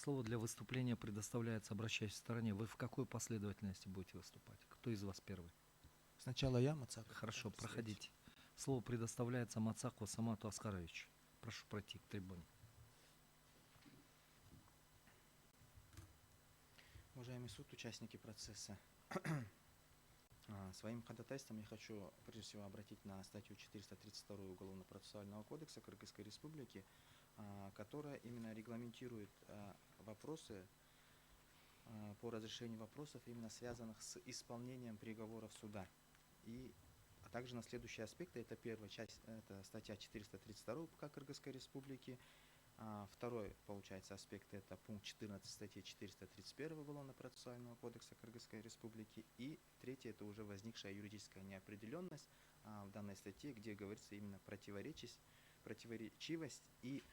Слово для выступления предоставляется обращающей стороне. Вы в какой последовательности будете выступать? Кто из вас первый? Сначала я, Мацак. Хорошо, проходите. Слово предоставляется Мацаку Самату Аскаровичу. Прошу пройти к трибуне. Уважаемый суд, участники процесса, своим ходатайством я хочу прежде всего обратить на статью 432 Уголовно-процессуального кодекса Кыргызской Республики, которая именно регламентирует вопросы по разрешению вопросов, именно связанных с исполнением приговоров суда. А также на следующие аспекты, это первая часть, это статья 432 УПК Кыргызской Республики. Второй, получается, аспект, это пункт 14 статьи 431 Уголовно-процессуального кодекса Кыргызской Республики. И третий, это уже возникшая юридическая неопределенность в данной статье, где говорится именно противоречивость, и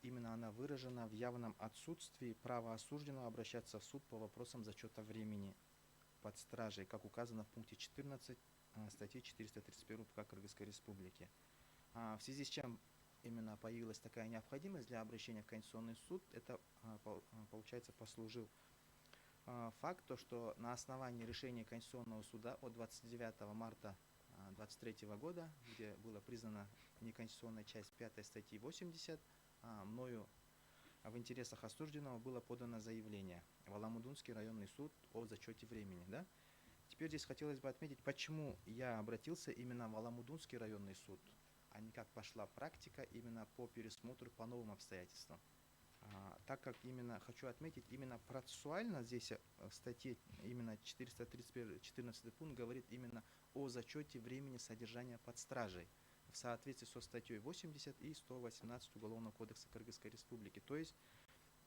именно она выражена в явном отсутствии права осужденного обращаться в суд по вопросам зачета времени под стражей, как указано в пункте 14 статьи 431 УПК Кыргызской Республики. В связи с чем именно появилась такая необходимость для обращения в Конституционный суд, это, получается, послужил факт, то, что на основании решения Конституционного суда от 29 марта 2023 года, где была признана неконституционная часть 5 статьи 80, мною в интересах осужденного было подано заявление в Аламудунский районный суд о зачете времени. Да? Теперь здесь хотелось бы отметить, почему я обратился именно в Аламудунский районный суд, а не как пошла практика именно по пересмотру по новым обстоятельствам. Так как именно хочу отметить, именно процессуально здесь в статье именно 431, 14 пункт говорит именно о зачете времени содержания под стражей в соответствии со статьей 80 и 118 Уголовного кодекса Кыргызской Республики. То есть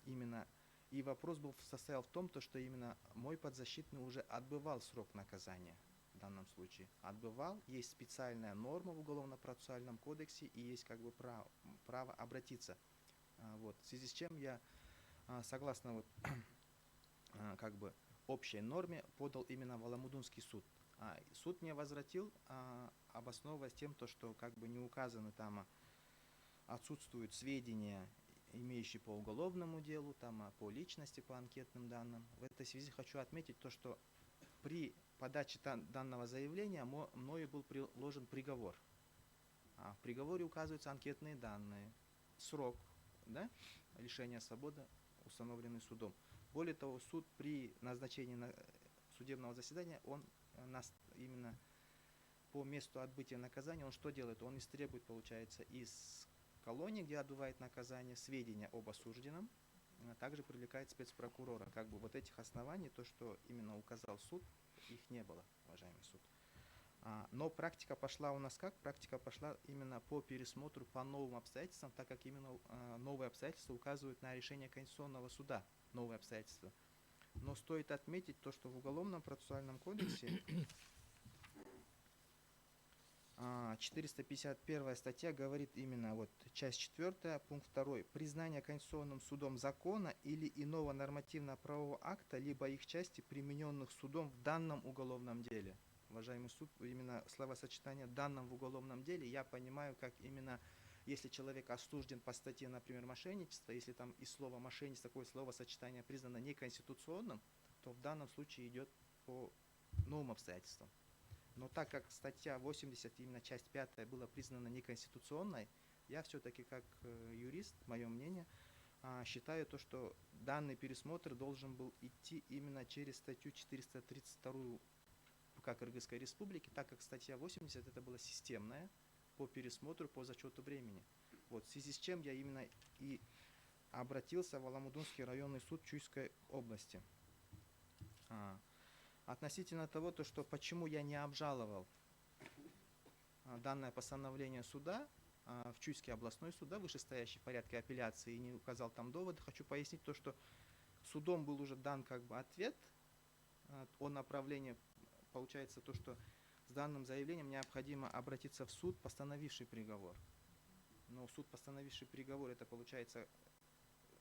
именно и вопрос состоял в том, что именно мой подзащитный уже отбывал срок наказания. В данном случае отбывал, есть специальная норма в Уголовно-процессуальном кодексе и есть как бы право обратиться. Вот. В связи с чем я, согласно как бы общей норме, подал именно в Аламудунский суд. Суд мне возвратил, обосновываясь тем, что как бы не указаны там, отсутствуют сведения, имеющие по уголовному делу, там, по личности, по анкетным данным. В этой связи хочу отметить то, что при подаче данного заявления мною был приложен приговор. В приговоре указываются анкетные данные, срок, да, лишения свободы, установленный судом. Более того, суд при назначении судебного заседания, он именно по месту отбытия наказания, он что делает? Он истребует, получается, из колонии, где отбывает наказание, сведения об осужденном, также привлекает спецпрокурора. Как бы вот этих оснований, то, что именно указал суд, их не было, уважаемый суд. Но практика пошла у нас как? Практика пошла именно по пересмотру по новым обстоятельствам, так как именно новые обстоятельства указывают на решение Конституционного суда, новые обстоятельства. Но стоит отметить то, что в Уголовном процессуальном кодексе 451 статья говорит именно, вот часть 4, пункт 2, признание Конституционным судом закона или иного нормативно-правового акта, либо их части, примененных судом в данном уголовном деле. Уважаемый суд, именно словосочетание «данном в уголовном деле» я понимаю, как именно, если человек осужден по статье, например, мошенничество, если там из слова мошенничество, такое словосочетание признано неконституционным, то в данном случае идет по новым обстоятельствам. Но так как статья 80, именно часть 5, была признана неконституционной, я все-таки как юрист, мое мнение, считаю то, что данный пересмотр должен был идти именно через статью 432 УК Кыргызской Республики, так как статья 80 это была системная по пересмотру, по зачету времени. Вот, в связи с чем я именно и обратился в Аламудунский районный суд Чуйской области. Относительно того, что почему я не обжаловал данное постановление суда в Чуйский областной суд, вышестоящий в порядке апелляции, и не указал там доводы, хочу пояснить то, что судом был уже дан как бы ответ о направлении. Получается то, что с данным заявлением необходимо обратиться в суд, постановивший приговор. Но суд, постановивший приговор, это получается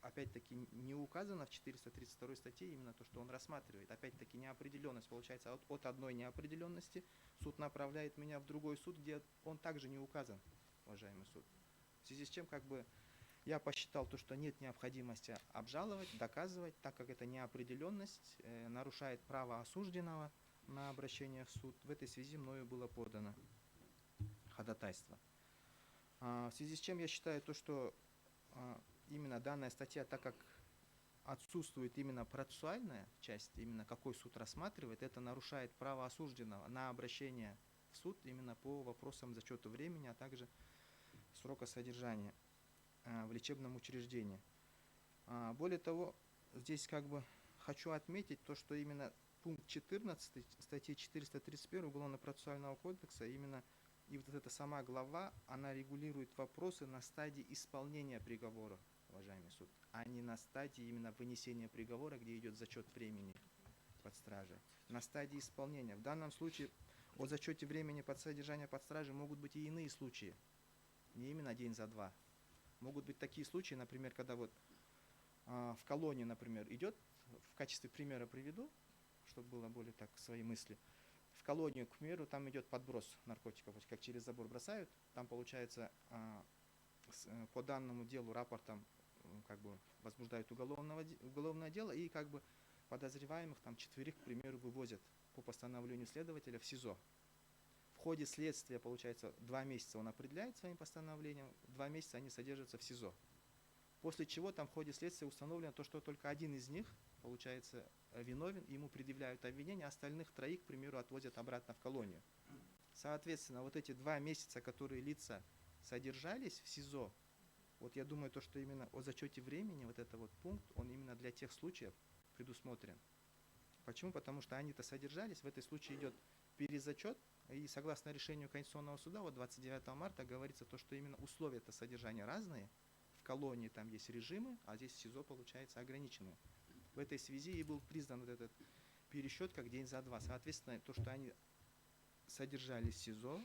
опять-таки не указано в 432 статье именно то, что он рассматривает. Опять-таки неопределенность получается от одной неопределенности. Суд направляет меня в другой суд, где он также не указан, уважаемый суд. В связи с чем как бы Я посчитал то, что нет необходимости обжаловать, доказывать, так как эта неопределенность нарушает право осужденного на обращение в суд. В этой связи мною было подано ходатайство. В связи с чем я считаю то, что именно данная статья, так как отсутствует именно процессуальная часть, именно какой суд рассматривает, это нарушает право осужденного на обращение в суд именно по вопросам зачета времени, а также срока содержания в лечебном учреждении. Более того, здесь как бы хочу отметить то, что именно пункт 14 статьи 431 Уголовно-процессуального кодекса, именно и вот эта сама глава, она регулирует вопросы на стадии исполнения приговора, уважаемый суд, а не на стадии именно вынесения приговора, где идет зачет времени под стражей. На стадии исполнения. В данном случае о зачете времени под содержание под стражей могут быть и иные случаи, не именно день за два. Могут быть такие случаи, например, когда вот в колонии, например, идет, в качестве примера приведу, чтобы было более так свои мысли. В колонию, к примеру, там идет подброс наркотиков, как через забор бросают, там получается по данному делу рапортом как бы возбуждают уголовное дело и как бы подозреваемых там 4, к примеру, вывозят по постановлению следователя в СИЗО. В ходе следствия, получается, 2 месяца он определяет своим постановлением, 2 месяца они содержатся в СИЗО. После чего там в ходе следствия установлено то, что только один из них, получается, виновен, ему предъявляют обвинение, а остальных 3, к примеру, отвозят обратно в колонию. Соответственно, вот эти 2 месяца, которые лица содержались в СИЗО, вот я думаю, то, что именно о зачете времени, вот этот вот пункт, он именно для тех случаев предусмотрен. Почему? Потому что они-то содержались, в этой случае идет перезачет, и согласно решению Конституционного суда, вот 29 марта говорится то, что именно условия-то содержания разные. В колонии там есть режимы, а здесь в СИЗО, получается, ограниченные. В этой связи и был признан вот этот пересчет как день за два. Соответственно, то, что они содержались в СИЗО,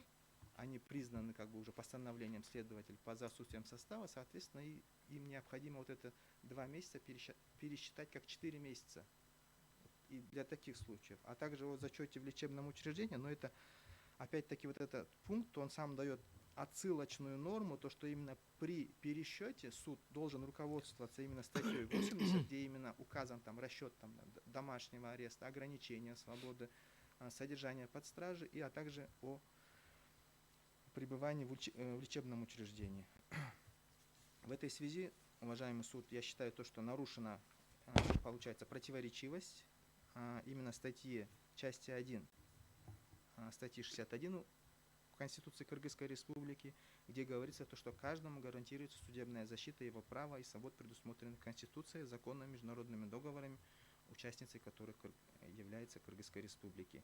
они признаны как бы уже постановлением следователя по отсутствием состава, соответственно, и им необходимо вот это 2 месяца пересчитать как 4 месяца. И для таких случаев. А также о зачете в лечебном учреждении, но это опять-таки вот этот пункт, он сам дает отсылочную норму, то, что именно при пересчете суд должен руководствоваться именно статьей 80, где именно указан там расчет там, домашнего ареста, ограничения свободы, содержания под стражей, а также о пребывании в лечебном учреждении. В этой связи, уважаемый суд, я считаю то, что нарушена, получается, противоречивость именно статьи части 1, статьи 61 Конституции Кыргызской Республики, где говорится то, что каждому гарантируется судебная защита его права и свобод, предусмотренных Конституцией, законами, международными договорами, участницей которых является Кыргызской Республики.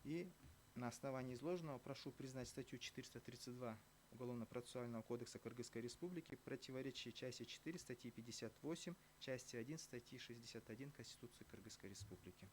И на основании изложенного прошу признать статью 432 Уголовно-процессуального кодекса Кыргызской Республики противоречие части 4 статьи 58, части 1 статьи 61 Конституции Кыргызской Республики.